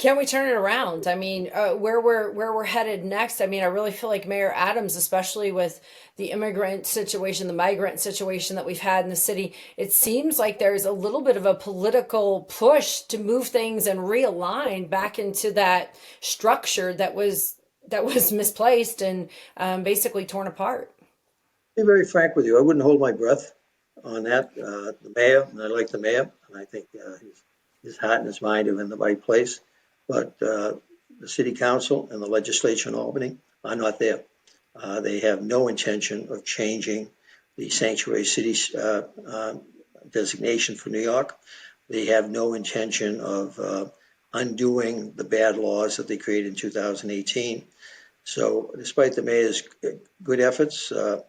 Can we turn it around? I mean, where we're headed next. I mean, I really feel like Mayor Adams, especially with the immigrant situation, the migrant situation that we've had in the city, it seems like there's a little bit of a political push to move things and realign back into that structure that was misplaced and basically torn apart. Be very frank with you, I wouldn't hold my breath on that. The mayor, and I like the mayor, and I think his heart and his mind are in the right place. But the city council and the legislature in Albany are not there. They have no intention of changing the sanctuary city designation for New York. They have no intention of undoing the bad laws that they created in 2018. So despite the mayor's good efforts, you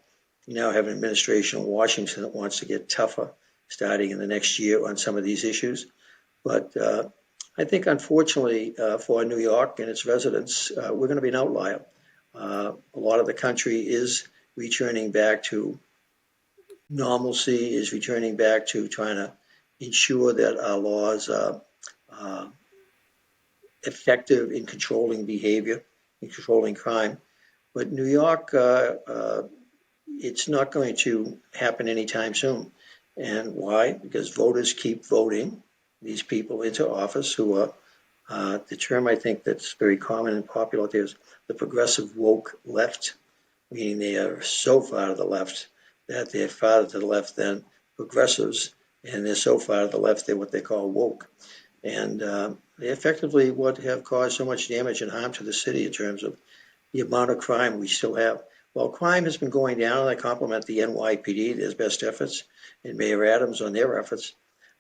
now have an administration in Washington that wants to get tougher starting in the next year on some of these issues. But I think, unfortunately, for New York and its residents, we're going to be an outlier. A lot of the country is returning back to normalcy, is returning back to trying to ensure that our laws are uh, effective in controlling behavior, in controlling crime. But New York, it's not going to happen anytime soon. And why? Because voters keep voting these people into office who are, the term I think that's very common and popular there is the progressive woke left, meaning they are so far to the left that they're farther to the left than progressives, and they're so far to the left they're what they call woke. And they effectively what have caused so much damage and harm to the city in terms of the amount of crime we still have. Well, crime has been going down, and I compliment the NYPD, their best efforts, and Mayor Adams on their efforts.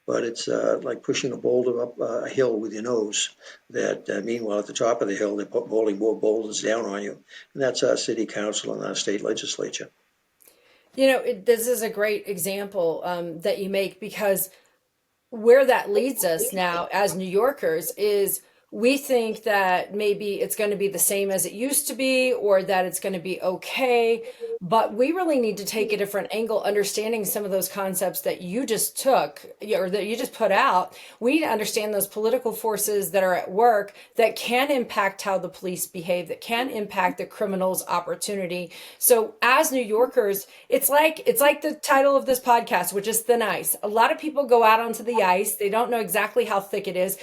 But it's like pushing a boulder up a hill with your nose. That meanwhile, at the top of the hill, they're rolling more boulders down on you, and that's our city council and our state legislature. This is a great example that you make because where that leads us now as New Yorkers is we think that maybe it's going to be the same as it used to be or that it's going to be okay. But we really need to take a different angle, understanding some of those concepts that you just took or that you just put out. We need to understand those political forces that are at work that can impact how the police behave, that can impact the criminal's opportunity. So as New Yorkers, it's like the title of this podcast, which is Thin Ice. A lot of people go out onto the ice. They don't know exactly how thick it is.